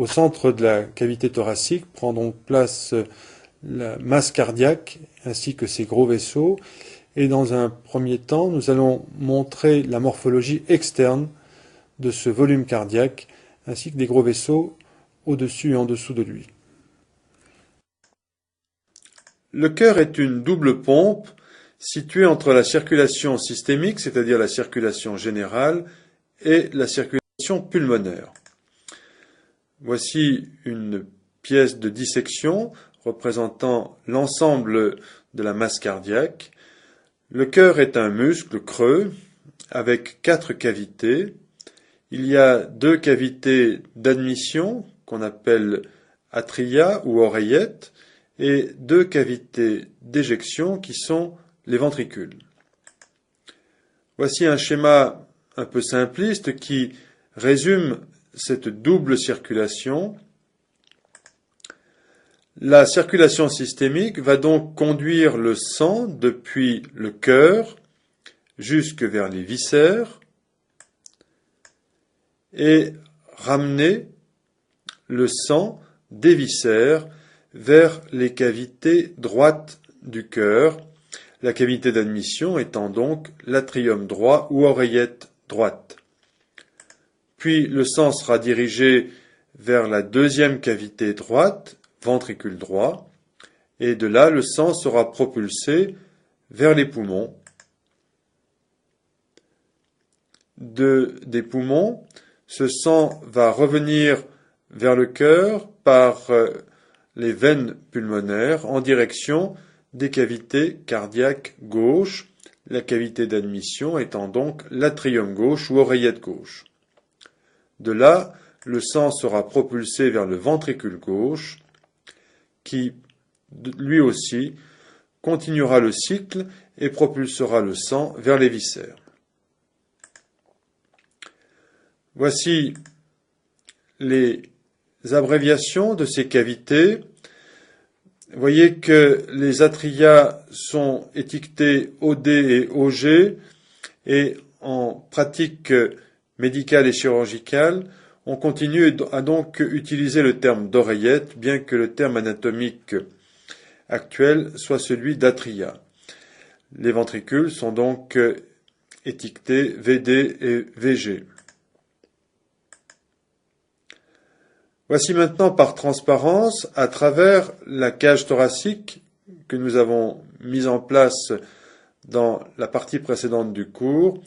Au centre de la cavité thoracique prend donc place la masse cardiaque ainsi que ses gros vaisseaux. Et dans un premier temps, nous allons montrer la morphologie externe de ce volume cardiaque ainsi que des gros vaisseaux au-dessus et en dessous de lui. Le cœur est une double pompe située entre la circulation systémique, c'est-à-dire la circulation générale, et la circulation pulmonaire. Voici une pièce de dissection représentant l'ensemble de la masse cardiaque. Le cœur est un muscle creux avec 4 cavités. Il y a 2 cavités d'admission qu'on appelle atria ou oreillettes et 2 cavités d'éjection qui sont les ventricules. Voici un schéma un peu simpliste qui résume cette double circulation. La circulation systémique va donc conduire le sang depuis le cœur jusque vers les viscères et ramener le sang des viscères vers les cavités droites du cœur, la cavité d'admission étant donc l'atrium droit ou oreillette droite. Puis le sang sera dirigé vers la deuxième cavité droite, ventricule droit, et de là le sang sera propulsé vers les poumons. Des poumons, ce sang va revenir vers le cœur par les veines pulmonaires en direction des cavités cardiaques gauches, la cavité d'admission étant donc l'atrium gauche ou oreillette gauche. De là, le sang sera propulsé vers le ventricule gauche, qui, lui aussi, continuera le cycle et propulsera le sang vers les viscères. Voici les abréviations de ces cavités. Vous voyez que les atria sont étiquetés OD et OG, et en pratique médicale et chirurgicale, on continue à donc utiliser le terme d'oreillette, bien que le terme anatomique actuel soit celui d'atria. Les ventricules sont donc étiquetés VD et VG. Voici maintenant par transparence, à travers la cage thoracique que nous avons mise en place dans la partie précédente du cours,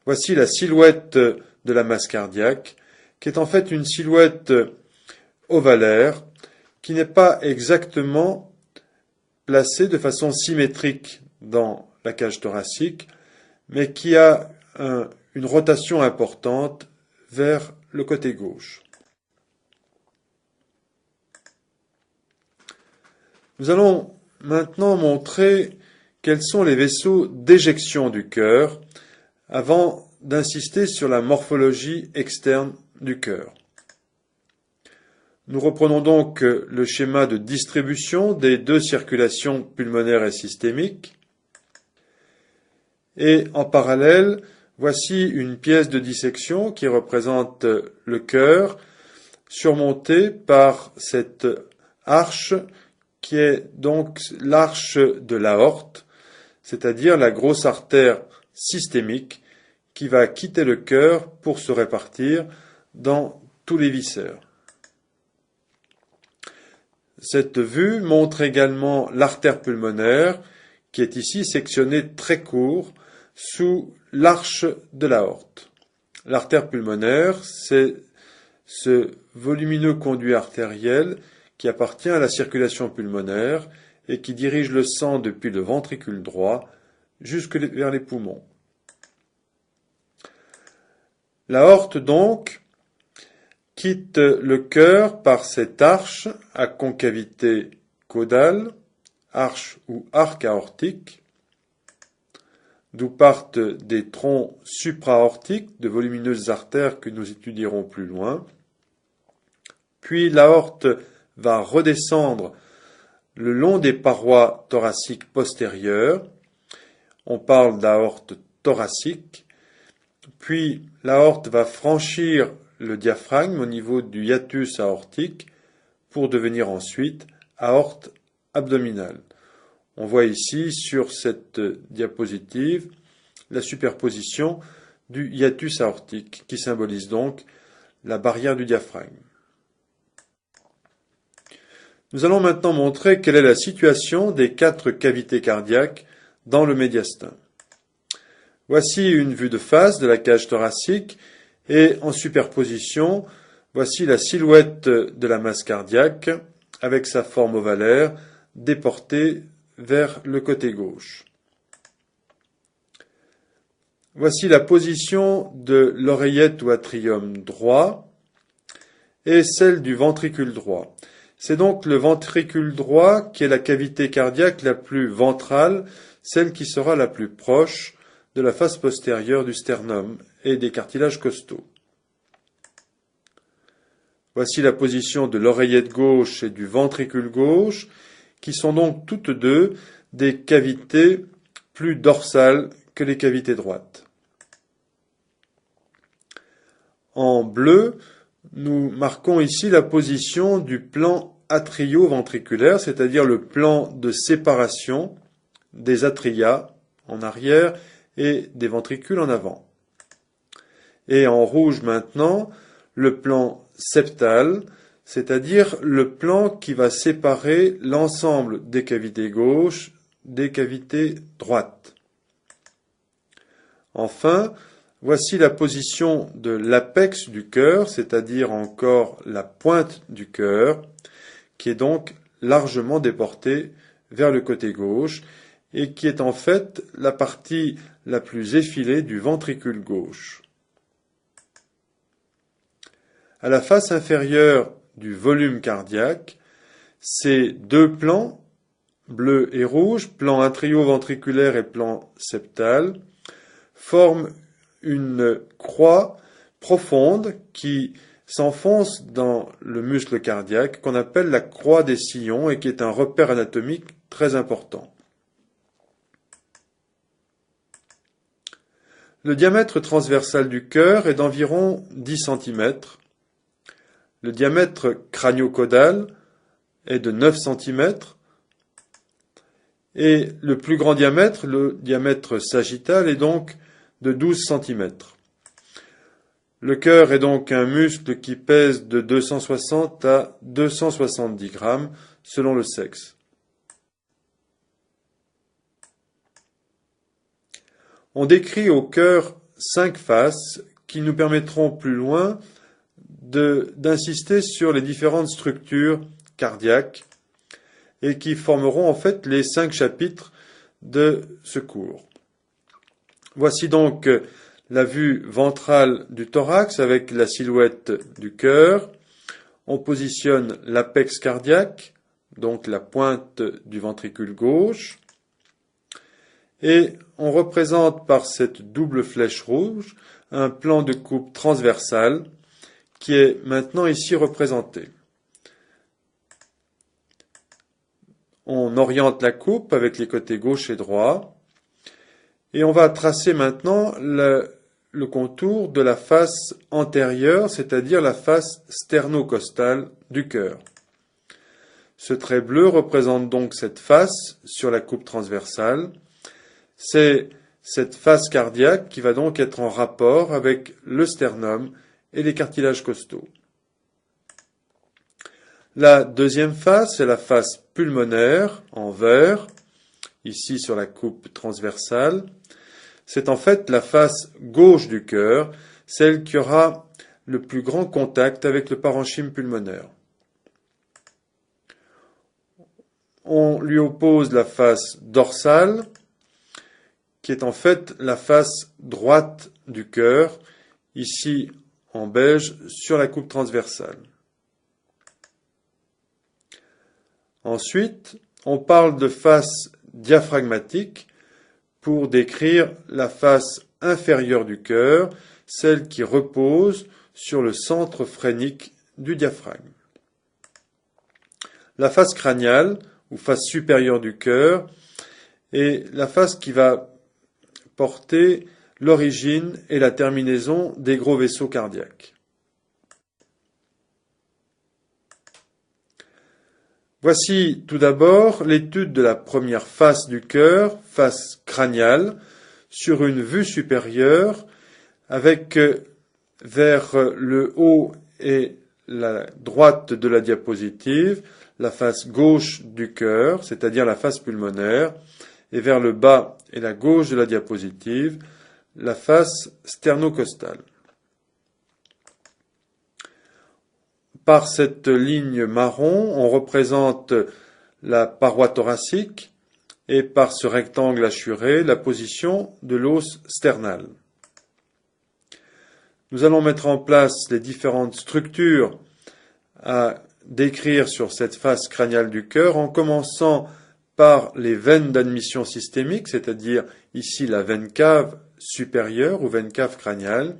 voici la silhouette de la masse cardiaque, qui est en fait une silhouette ovalaire, qui n'est pas exactement placée de façon symétrique dans la cage thoracique, mais qui a une rotation importante vers le côté gauche. Nous allons maintenant montrer quels sont les vaisseaux d'éjection du cœur avant d'insister sur la morphologie externe du cœur. Nous reprenons donc le schéma de distribution des 2 circulations pulmonaires et systémiques. Et en parallèle, voici une pièce de dissection qui représente le cœur surmonté par cette arche qui est donc l'arche de l'aorte, c'est-à-dire la grosse artère systémique qui va quitter le cœur pour se répartir dans tous les viscères. Cette vue montre également l'artère pulmonaire qui est ici sectionnée très court sous l'arche de l'aorte. L'artère pulmonaire, c'est ce volumineux conduit artériel qui appartient à la circulation pulmonaire et qui dirige le sang depuis le ventricule droit jusque vers les poumons. L'aorte, donc, quitte le cœur par cette arche à concavité caudale, arche ou arc aortique, d'où partent des troncs supraaortiques de volumineuses artères que nous étudierons plus loin. Puis l'aorte va redescendre le long des parois thoraciques postérieures. On parle d'aorte thoracique. Puis l'aorte va franchir le diaphragme au niveau du hiatus aortique pour devenir ensuite aorte abdominale. On voit ici sur cette diapositive la superposition du hiatus aortique qui symbolise donc la barrière du diaphragme. Nous allons maintenant montrer quelle est la situation des 4 cavités cardiaques dans le médiastin. Voici une vue de face de la cage thoracique et en superposition, voici la silhouette de la masse cardiaque avec sa forme ovalaire déportée vers le côté gauche. Voici la position de l'oreillette ou atrium droit et celle du ventricule droit. C'est donc le ventricule droit qui est la cavité cardiaque la plus ventrale, celle qui sera la plus proche de la face postérieure du sternum et des cartilages costaux. Voici la position de l'oreillette gauche et du ventricule gauche, qui sont donc toutes deux des cavités plus dorsales que les cavités droites. En bleu, nous marquons ici la position du plan atrio-ventriculaire, c'est-à-dire le plan de séparation des atria en arrière et des ventricules en avant. Et en rouge maintenant, le plan septal, c'est-à-dire le plan qui va séparer l'ensemble des cavités gauches des cavités droites. Enfin, voici la position de l'apex du cœur, c'est-à-dire encore la pointe du cœur, qui est donc largement déportée vers le côté gauche et qui est en fait la partie la plus effilée du ventricule gauche. À la face inférieure du volume cardiaque, ces deux plans, bleu et rouge, plan atrio-ventriculaire et plan septal, forment une croix profonde qui s'enfonce dans le muscle cardiaque qu'on appelle la croix des sillons et qui est un repère anatomique très important. Le diamètre transversal du cœur est d'environ 10 cm. Le diamètre crânio-caudal est de 9 cm. Et le plus grand diamètre, le diamètre sagittal, est donc de 12 cm. Le cœur est donc un muscle qui pèse de 260 à 270 grammes selon le sexe. On décrit au cœur 5 faces qui nous permettront plus loin d'insister sur les différentes structures cardiaques et qui formeront en fait les 5 chapitres de ce cours. Voici donc la vue ventrale du thorax avec la silhouette du cœur. On positionne l'apex cardiaque, donc la pointe du ventricule gauche. Et on représente par cette double flèche rouge un plan de coupe transversale qui est maintenant ici représenté. On oriente la coupe avec les côtés gauche et droit. Et on va tracer maintenant le contour de la face antérieure, c'est-à-dire la face sternocostale du cœur. Ce trait bleu représente donc cette face sur la coupe transversale. C'est cette face cardiaque qui va donc être en rapport avec le sternum et les cartilages costaux. La deuxième face est la face pulmonaire en vert, ici sur la coupe transversale. C'est en fait la face gauche du cœur, celle qui aura le plus grand contact avec le parenchyme pulmonaire. On lui oppose la face dorsale, qui est en fait la face droite du cœur, ici en beige, sur la coupe transversale. Ensuite, on parle de face diaphragmatique pour décrire la face inférieure du cœur, celle qui repose sur le centre phrénique du diaphragme. La face crâniale, ou face supérieure du cœur, est la face qui va porter l'origine et la terminaison des gros vaisseaux cardiaques. Voici tout d'abord l'étude de la première face du cœur, face crâniale, sur une vue supérieure, avec vers le haut et la droite de la diapositive, la face gauche du cœur, c'est-à-dire la face pulmonaire, et vers le bas et la gauche de la diapositive, la face sternocostale. Par cette ligne marron, on représente la paroi thoracique et par ce rectangle hachuré, la position de l'os sternal. Nous allons mettre en place les différentes structures à décrire sur cette face crâniale du cœur en commençant par les veines d'admission systémique, c'est-à-dire ici la veine cave supérieure ou veine cave crâniale,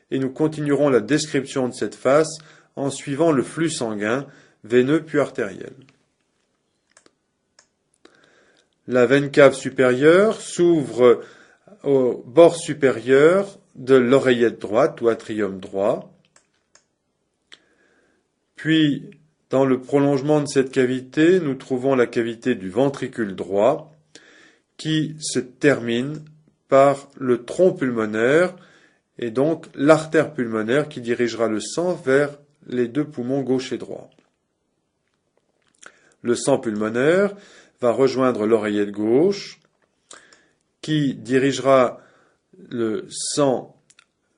et nous continuerons la description de cette face en suivant le flux sanguin veineux puis artériel. La veine cave supérieure s'ouvre au bord supérieur de l'oreillette droite ou atrium droit. Puis, dans le prolongement de cette cavité, nous trouvons la cavité du ventricule droit qui se termine par le tronc pulmonaire et donc l'artère pulmonaire qui dirigera le sang vers les deux poumons gauche et droit. Le sang pulmonaire va rejoindre l'oreillette gauche qui dirigera le sang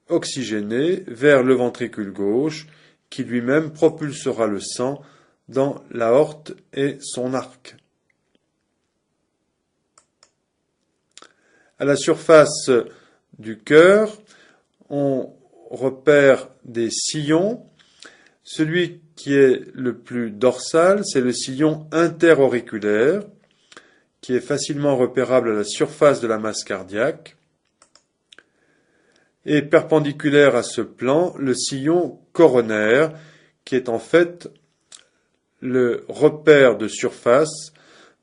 oxygéné vers le ventricule gauche qui lui-même propulsera le sang dans l'aorte et son arc. À la surface du cœur, on repère des sillons. Celui qui est le plus dorsal, c'est le sillon interauriculaire, qui est facilement repérable à la surface de la masse cardiaque. Et perpendiculaire à ce plan, le sillon coronaire, qui est en fait le repère de surface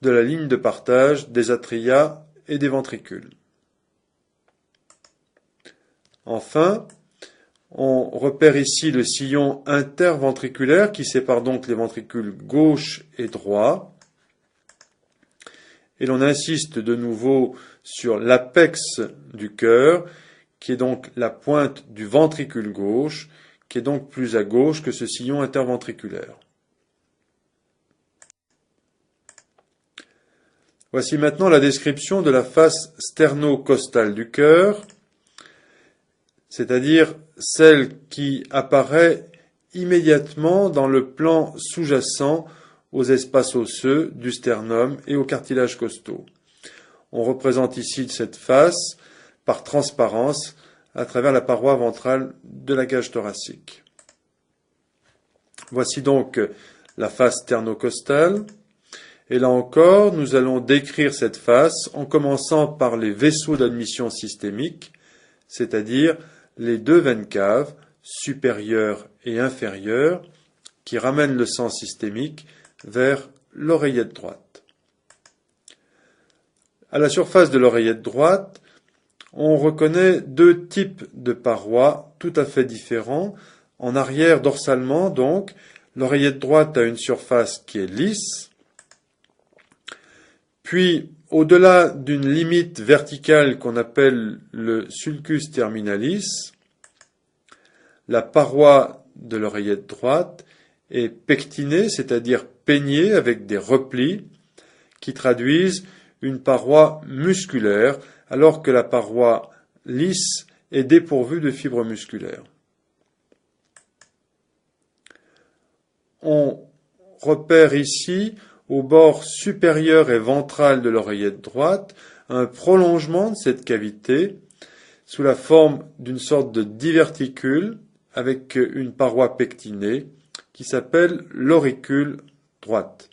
de la ligne de partage des atria et des ventricules. Enfin, on repère ici le sillon interventriculaire qui sépare donc les ventricules gauche et droit. Et l'on insiste de nouveau sur l'apex du cœur, qui est donc la pointe du ventricule gauche, qui est donc plus à gauche que ce sillon interventriculaire. Voici maintenant la description de la face sternocostale du cœur, c'est-à-dire celle qui apparaît immédiatement dans le plan sous-jacent aux espaces osseux du sternum et aux cartilages costaux. On représente ici cette face par transparence à travers la paroi ventrale de la cage thoracique. Voici donc la face sternocostale. Et là encore, nous allons décrire cette face en commençant par les vaisseaux d'admission systémique, c'est-à-dire les deux veines caves, supérieure et inférieure, qui ramènent le sang systémique vers l'oreillette droite. À la surface de l'oreillette droite, on reconnaît deux types de parois tout à fait différents. En arrière, dorsalement, donc, l'oreillette droite a une surface qui est lisse. Puis, au-delà d'une limite verticale qu'on appelle le sulcus terminalis, la paroi de l'oreillette droite est pectinée, c'est-à-dire peignée avec des replis qui traduisent une paroi musculaire, alors que la paroi lisse est dépourvue de fibres musculaires. On repère ici, au bord supérieur et ventral de l'oreillette droite, un prolongement de cette cavité sous la forme d'une sorte de diverticule avec une paroi pectinée qui s'appelle l'auricule droite.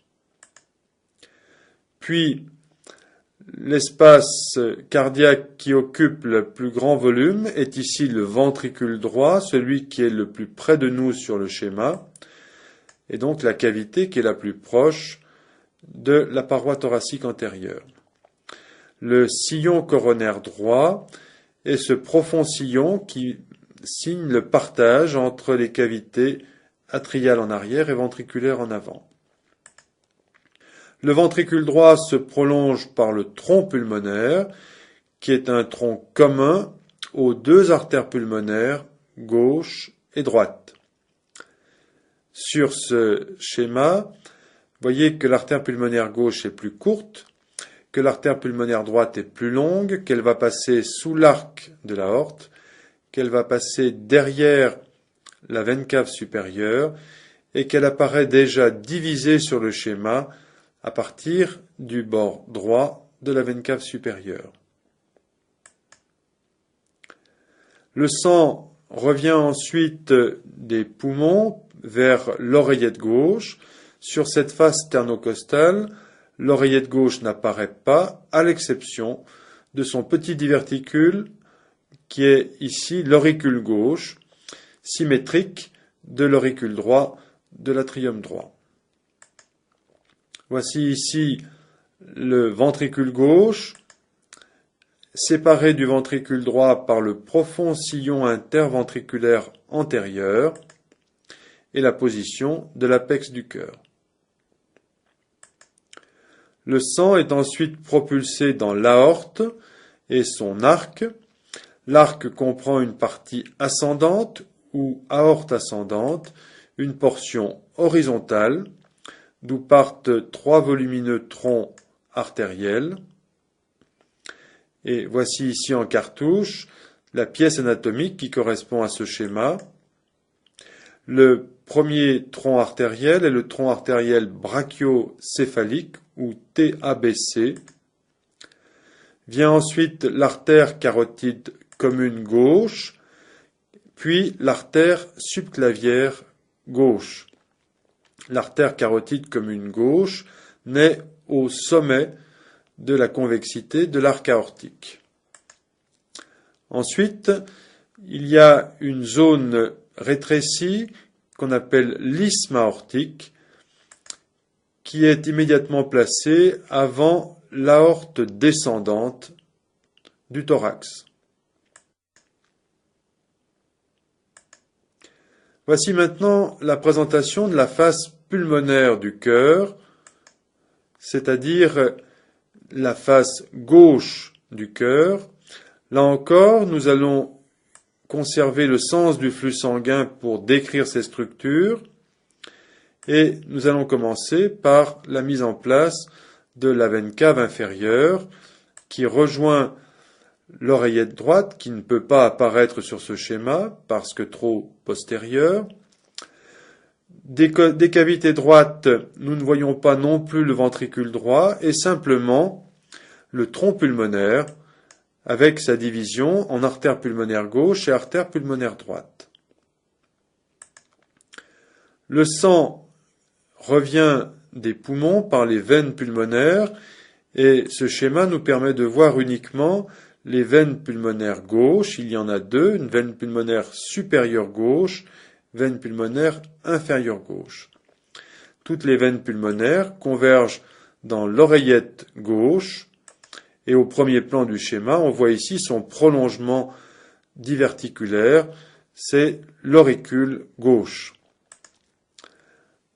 Puis, l'espace cardiaque qui occupe le plus grand volume est ici le ventricule droit, celui qui est le plus près de nous sur le schéma, et donc la cavité qui est la plus proche de la paroi thoracique antérieure. Le sillon coronaire droit est ce profond sillon qui signe le partage entre les cavités atriales en arrière et ventriculaires en avant. Le ventricule droit se prolonge par le tronc pulmonaire, qui est un tronc commun aux deux artères pulmonaires, gauche et droite. Sur ce schéma, voyez que l'artère pulmonaire gauche est plus courte, que l'artère pulmonaire droite est plus longue, qu'elle va passer sous l'arc de l'aorte, qu'elle va passer derrière la veine cave supérieure et qu'elle apparaît déjà divisée sur le schéma à partir du bord droit de la veine cave supérieure. Le sang revient ensuite des poumons vers l'oreillette gauche. Sur cette face sternocostale, l'oreillette gauche n'apparaît pas, à l'exception de son petit diverticule qui est ici l'auricule gauche, symétrique de l'auricule droit de l'atrium droit. Voici ici le ventricule gauche, séparé du ventricule droit par le profond sillon interventriculaire antérieur et la position de l'apex du cœur. Le sang est ensuite propulsé dans l'aorte et son arc. L'arc comprend une partie ascendante ou aorte ascendante, une portion horizontale, d'où partent trois volumineux troncs artériels. Et voici ici en cartouche la pièce anatomique qui correspond à ce schéma. Le premier tronc artériel est le tronc artériel brachiocéphalique ou TABC. Vient ensuite l'artère carotide commune gauche, puis l'artère subclavière gauche. L'artère carotide commune gauche naît au sommet de la convexité de l'arc aortique. Ensuite, il y a une zone rétrécie qu'on appelle l'isthme aortique, qui est immédiatement placée avant l'aorte descendante du thorax. Voici maintenant la présentation de la face pulmonaire du cœur, c'est-à-dire la face gauche du cœur. Là encore, nous allons conserver le sens du flux sanguin pour décrire ces structures et nous allons commencer par la mise en place de la veine cave inférieure qui rejoint l'oreillette droite qui ne peut pas apparaître sur ce schéma parce que trop postérieure. Des cavités droites, nous ne voyons pas non plus le ventricule droit et simplement le tronc pulmonaire avec sa division en artère pulmonaire gauche et artère pulmonaire droite. Le sang revient des poumons par les veines pulmonaires et ce schéma nous permet de voir uniquement les veines pulmonaires gauches. Il y en a deux, une veine pulmonaire supérieure gauche, veine pulmonaire inférieure gauche. Toutes les veines pulmonaires convergent dans l'oreillette gauche et au premier plan du schéma, on voit ici son prolongement diverticulaire, c'est l'auricule gauche.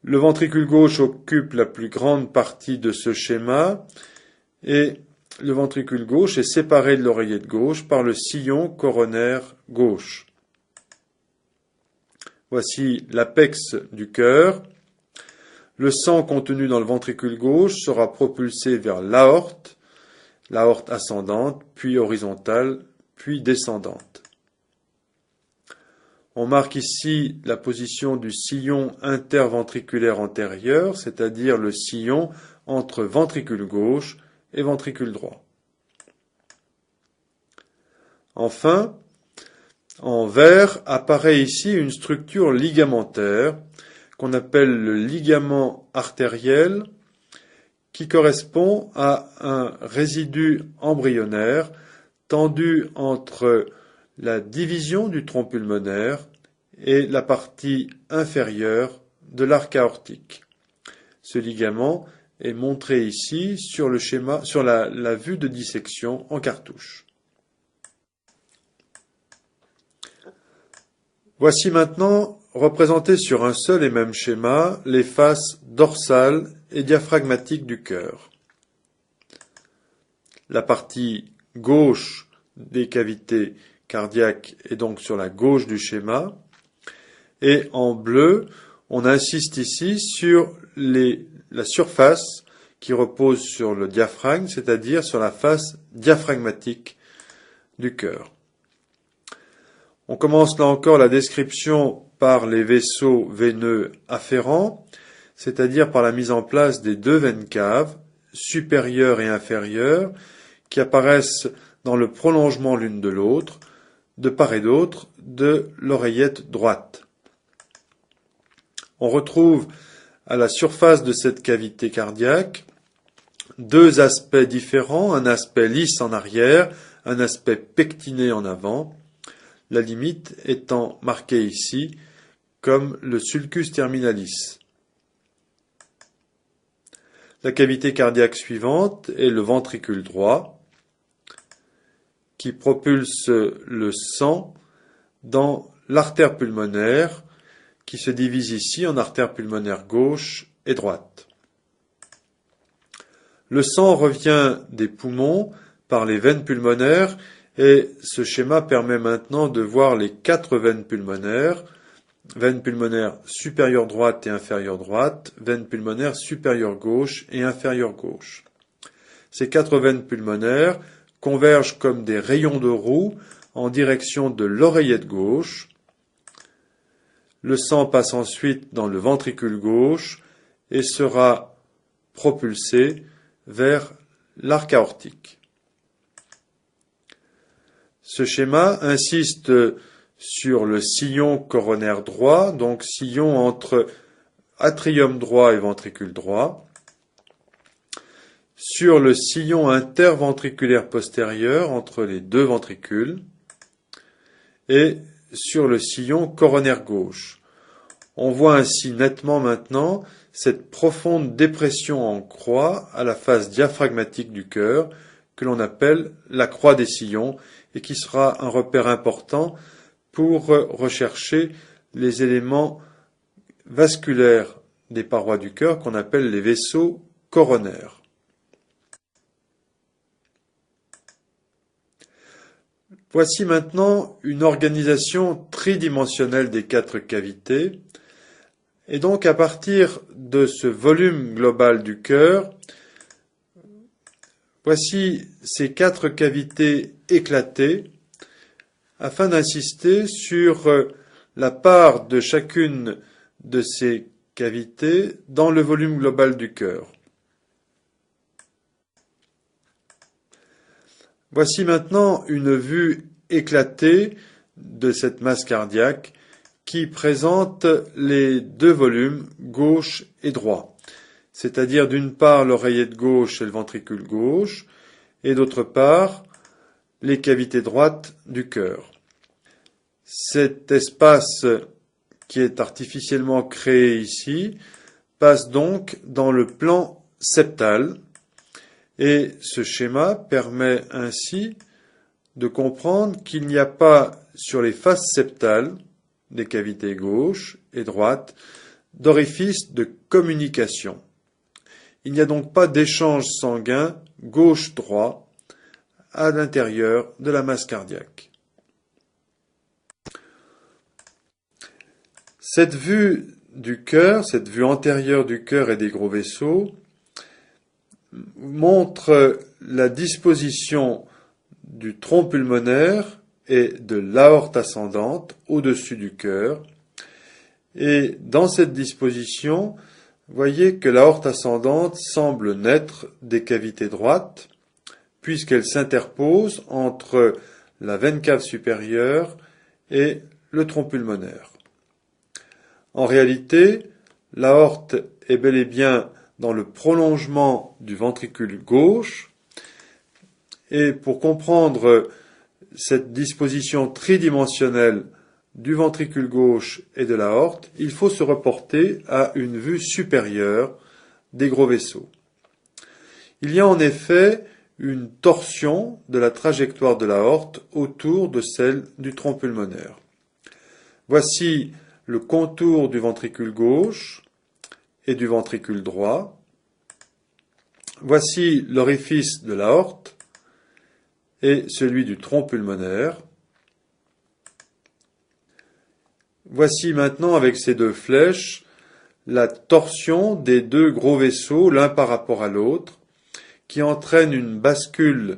Le ventricule gauche occupe la plus grande partie de ce schéma et le ventricule gauche est séparé de l'oreillette gauche par le sillon coronaire gauche. Voici l'apex du cœur. Le sang contenu dans le ventricule gauche sera propulsé vers l'aorte ascendante, puis horizontale, puis descendante. On marque ici la position du sillon interventriculaire antérieur, c'est-à-dire le sillon entre ventricule gauche et ventricule droit. Enfin, en vert apparaît ici une structure ligamentaire qu'on appelle le ligament artériel qui correspond à un résidu embryonnaire tendu entre la division du tronc pulmonaire et la partie inférieure de l'arc aortique. Ce ligament est montré ici sur le schéma, sur la vue de dissection en cartouche. Voici maintenant représenter sur un seul et même schéma les faces dorsales et diaphragmatiques du cœur. La partie gauche des cavités cardiaques est donc sur la gauche du schéma. Et en bleu, on insiste ici sur la surface qui repose sur le diaphragme, c'est-à-dire sur la face diaphragmatique du cœur. On commence là encore la description par les vaisseaux veineux afférents, c'est-à-dire par la mise en place des deux veines caves, supérieures et inférieures, qui apparaissent dans le prolongement l'une de l'autre, de part et d'autre de l'oreillette droite. On retrouve à la surface de cette cavité cardiaque deux aspects différents, un aspect lisse en arrière, un aspect pectiné en avant, la limite étant marquée ici comme le sulcus terminalis. La cavité cardiaque suivante est le ventricule droit, qui propulse le sang dans l'artère pulmonaire, qui se divise ici en artère pulmonaire gauche et droite. Le sang revient des poumons par les veines pulmonaires et ce schéma permet maintenant de voir les quatre veine pulmonaire supérieure droite et inférieure droite, veine pulmonaire supérieure gauche et inférieure gauche. Ces quatre veines pulmonaires convergent comme des rayons de roue en direction de l'oreillette gauche. Le sang passe ensuite dans le ventricule gauche et sera propulsé vers l'arc aortique. Ce schéma insiste sur le sillon coronaire droit, donc sillon entre atrium droit et ventricule droit, sur le sillon interventriculaire postérieur entre les deux ventricules et sur le sillon coronaire gauche. On voit ainsi nettement maintenant cette profonde dépression en croix à la face diaphragmatique du cœur que l'on appelle la croix des sillons et qui sera un repère important pour rechercher les éléments vasculaires des parois du cœur qu'on appelle les vaisseaux coronaires. Voici maintenant une organisation tridimensionnelle des quatre cavités. Et donc, à partir de ce volume global du cœur, voici ces quatre cavités éclatées afin d'insister sur la part de chacune de ces cavités dans le volume global du cœur. Voici maintenant une vue éclatée de cette masse cardiaque qui présente les deux volumes gauche et droit, c'est-à-dire d'une part l'oreillette gauche et le ventricule gauche, et d'autre part les cavités droites du cœur. Cet espace qui est artificiellement créé ici passe donc dans le plan septal, et ce schéma permet ainsi de comprendre qu'il n'y a pas sur les faces septales des cavités gauche et droite d'orifice de communication. Il n'y a donc pas d'échange sanguin gauche-droit à l'intérieur de la masse cardiaque. Cette vue du cœur, cette vue antérieure du cœur et des gros vaisseaux, montre la disposition du tronc pulmonaire et de l'aorte ascendante au-dessus du cœur. Et dans cette disposition, voyez que l'aorte ascendante semble naître des cavités droites, puisqu'elle s'interpose entre la veine cave supérieure et le tronc pulmonaire. En réalité, l'aorte est bel et bien dans le prolongement du ventricule gauche, et pour comprendre cette disposition tridimensionnelle du ventricule gauche et de l'aorte, il faut se reporter à une vue supérieure des gros vaisseaux. Il y a en effet une torsion de la trajectoire de l'aorte autour de celle du tronc pulmonaire. Voici le contour du ventricule gauche et du ventricule droit. Voici l'orifice de l'aorte et celui du tronc pulmonaire. Voici maintenant, avec ces deux flèches, la torsion des deux gros vaisseaux, l'un par rapport à l'autre, qui entraîne une bascule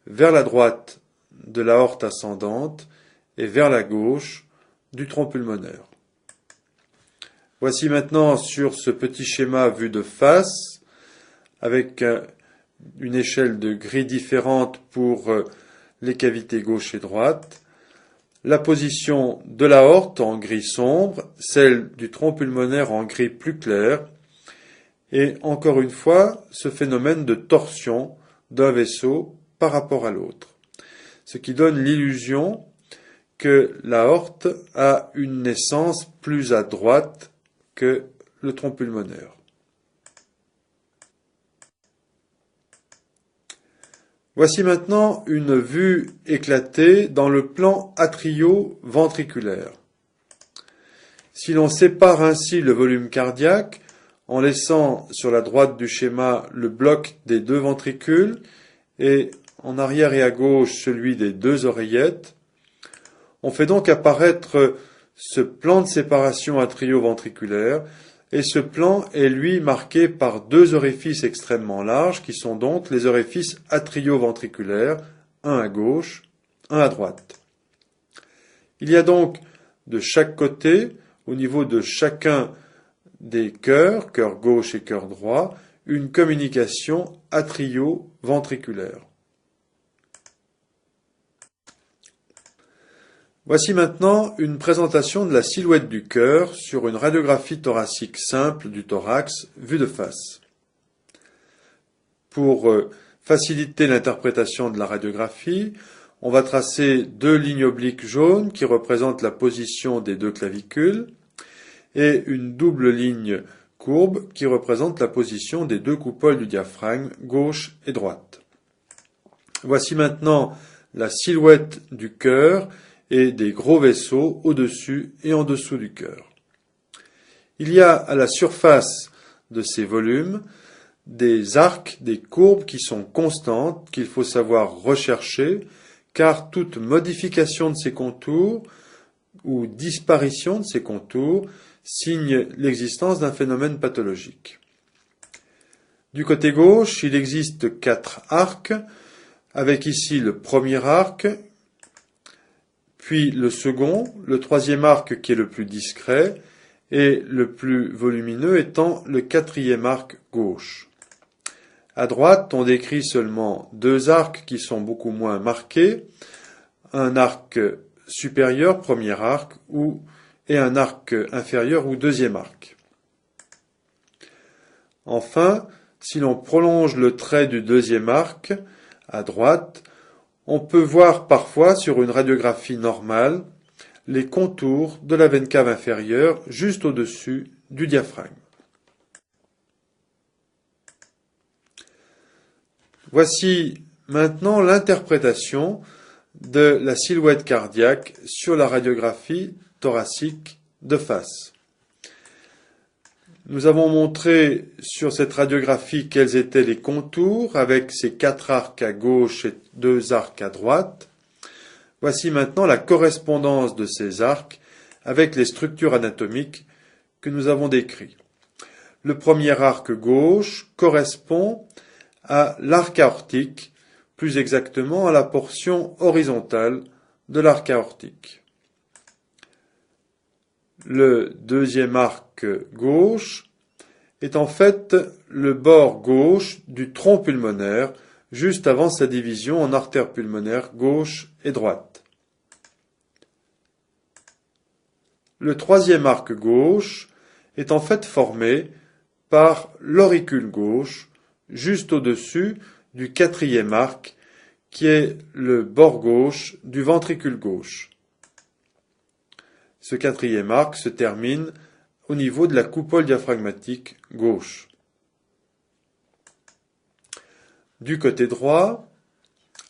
vers la droite de l'aorte ascendante et vers la gauche du tronc pulmonaire. Voici maintenant sur ce petit schéma vu de face, avec une échelle de gris différente pour les cavités gauche et droite, la position de l'aorte en gris sombre, celle du tronc pulmonaire en gris plus clair, et encore une fois, ce phénomène de torsion d'un vaisseau par rapport à l'autre, ce qui donne l'illusion que l'aorte a une naissance plus à droite que le tronc pulmonaire. Voici maintenant une vue éclatée dans le plan atrio-ventriculaire. Si l'on sépare ainsi le volume cardiaque, en laissant sur la droite du schéma le bloc des deux ventricules et en arrière et à gauche celui des deux oreillettes, on fait donc apparaître ce plan de séparation atrio-ventriculaire, et ce plan est lui marqué par deux orifices extrêmement larges qui sont donc les orifices atrio-ventriculaires, un à gauche, un à droite. Il y a donc de chaque côté, au niveau de chacun des cœurs, cœur gauche et cœur droit, une communication atrio-ventriculaire. Voici maintenant une présentation de la silhouette du cœur sur une radiographie thoracique simple du thorax vue de face. Pour faciliter l'interprétation de la radiographie, on va tracer deux lignes obliques jaunes qui représentent la position des deux clavicules et une double ligne courbe qui représente la position des deux coupoles du diaphragme, gauche et droite. Voici maintenant la silhouette du cœur et des gros vaisseaux au-dessus et en dessous du cœur. Il y a à la surface de ces volumes des arcs, des courbes qui sont constantes, qu'il faut savoir rechercher, car toute modification de ces contours ou disparition de ces contours signe l'existence d'un phénomène pathologique. Du côté gauche, il existe 4 arcs, avec ici le premier arc, puis le second, le troisième arc qui est le plus discret, et le plus volumineux étant le quatrième arc gauche. À droite, on décrit seulement 2 arcs qui sont beaucoup moins marqués, un arc supérieur, premier arc, et un arc inférieur ou deuxième arc. Enfin, si l'on prolonge le trait du deuxième arc, à droite, on peut voir parfois sur une radiographie normale les contours de la veine cave inférieure juste au-dessus du diaphragme. Voici maintenant l'interprétation de la silhouette cardiaque sur la radiographie thoracique de face. Nous avons montré sur cette radiographie quels étaient les contours avec ces 4 arcs à gauche et 2 arcs à droite. Voici maintenant la correspondance de ces arcs avec les structures anatomiques que nous avons décrites. Le premier arc gauche correspond à l'arc aortique, plus exactement à la portion horizontale de l'arc aortique. Le deuxième arc gauche est en fait le bord gauche du tronc pulmonaire, juste avant sa division en artères pulmonaires gauche et droite. Le troisième arc gauche est en fait formé par l'auricule gauche, juste au-dessus du quatrième arc, qui est le bord gauche du ventricule gauche. Ce quatrième arc se termine au niveau de la coupole diaphragmatique gauche. Du côté droit,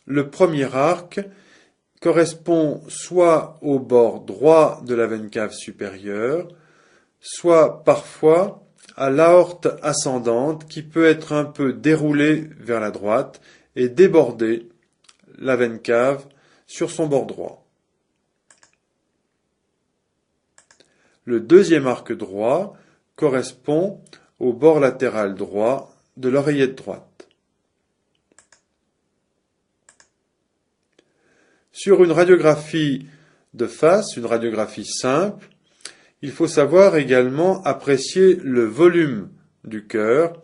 le premier arc correspond soit au bord droit de la veine cave supérieure, soit parfois à l'aorte ascendante qui peut être un peu déroulée vers la droite et déborder la veine cave sur son bord droit. Le deuxième arc droit correspond au bord latéral droit de l'oreillette droite. Sur une radiographie de face, une radiographie simple, il faut savoir également apprécier le volume du cœur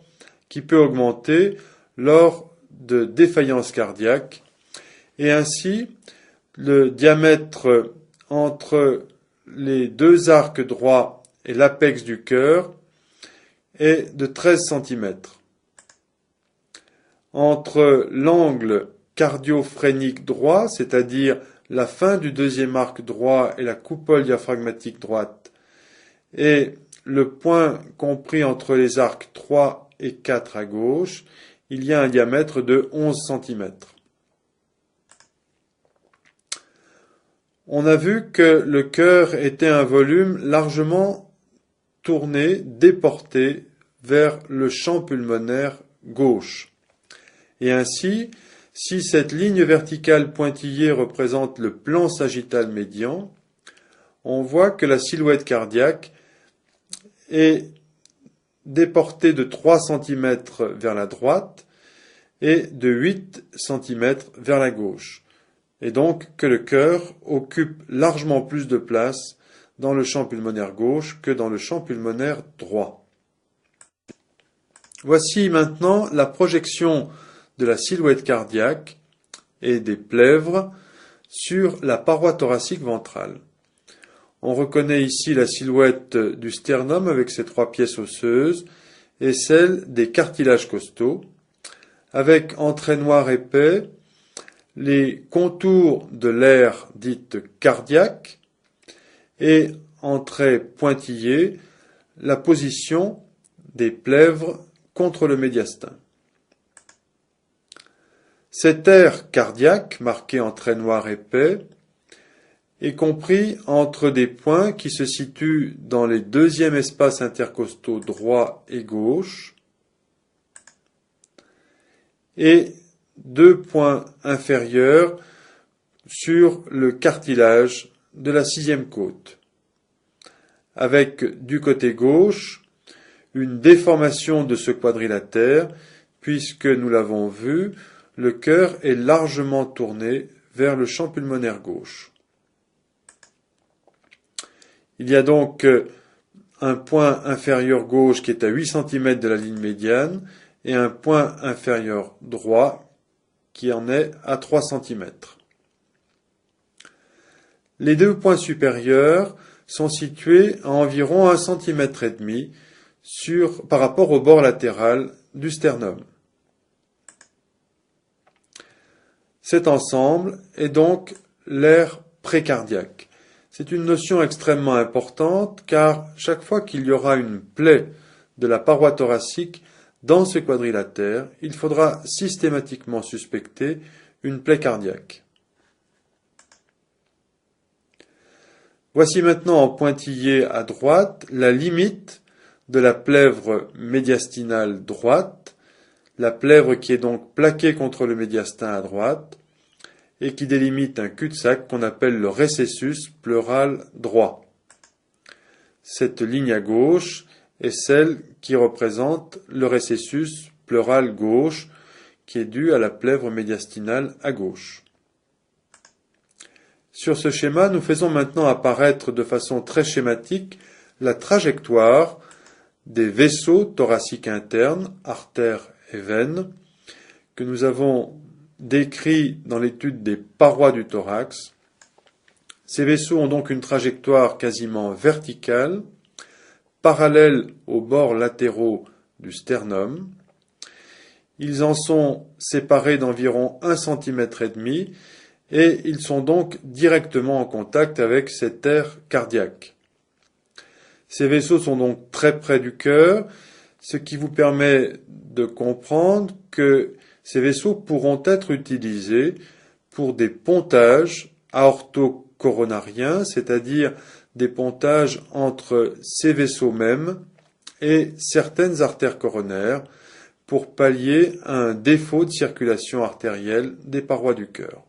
qui peut augmenter lors de défaillance cardiaque et ainsi le diamètre entre les deux arcs droits et l'apex du cœur est de 13 cm. Entre l'angle cardio-phrénique droit, c'est-à-dire la fin du deuxième arc droit et la coupole diaphragmatique droite, et le point compris entre les arcs 3 et 4 à gauche, il y a un diamètre de 11 cm. On a vu que le cœur était un volume largement tourné, déporté vers le champ pulmonaire gauche. Et ainsi, si cette ligne verticale pointillée représente le plan sagittal médian, on voit que la silhouette cardiaque est déportée de 3 cm vers la droite et de 8 cm vers la gauche. Et donc que le cœur occupe largement plus de place dans le champ pulmonaire gauche que dans le champ pulmonaire droit. Voici maintenant la projection de la silhouette cardiaque et des plèvres sur la paroi thoracique ventrale. On reconnaît ici la silhouette du sternum avec ses 3 pièces osseuses et celle des cartilages costaux, avec en trait noir épais les contours de l'aire dite cardiaque et en trait pointillé la position des plèvres contre le médiastin. Cet aire cardiaque, marqué en trait noir épais, est compris entre des points qui se situent dans les deuxièmes espaces intercostaux droit et gauche et 2 points inférieurs sur le cartilage de la 6e côte, avec du côté gauche une déformation de ce quadrilatère, puisque nous l'avons vu, le cœur est largement tourné vers le champ pulmonaire gauche. Il y a donc un point inférieur gauche qui est à 8 cm de la ligne médiane et un point inférieur droit qui en est à 3 cm. Les 2 points supérieurs sont situés à environ 1,5 cm par rapport au bord latéral du sternum. Cet ensemble est donc l'aire précardiaque. C'est une notion extrêmement importante car chaque fois qu'il y aura une plaie de la paroi thoracique dans ce quadrilatère, il faudra systématiquement suspecter une plaie cardiaque. Voici maintenant en pointillé à droite la limite de la plèvre médiastinale droite, la plèvre qui est donc plaquée contre le médiastin à droite et qui délimite un cul-de-sac qu'on appelle le récessus pleural droit. Cette ligne à gauche est celle qui représente le récessus pleural gauche qui est dû à la plèvre médiastinale à gauche. Sur ce schéma, nous faisons maintenant apparaître de façon très schématique la trajectoire des vaisseaux thoraciques internes, artères et veines, que nous avons décrits dans l'étude des parois du thorax. Ces vaisseaux ont donc une trajectoire quasiment verticale, parallèle aux bords latéraux du sternum. Ils en sont séparés d'environ 1,5 cm et ils sont donc directement en contact avec cette aire cardiaque. Ces vaisseaux sont donc très près du cœur, ce qui vous permet de comprendre que ces vaisseaux pourront être utilisés pour des pontages aortocoronariens, c'est-à-dire des pontages entre ces vaisseaux mêmes et certaines artères coronaires pour pallier un défaut de circulation artérielle des parois du cœur.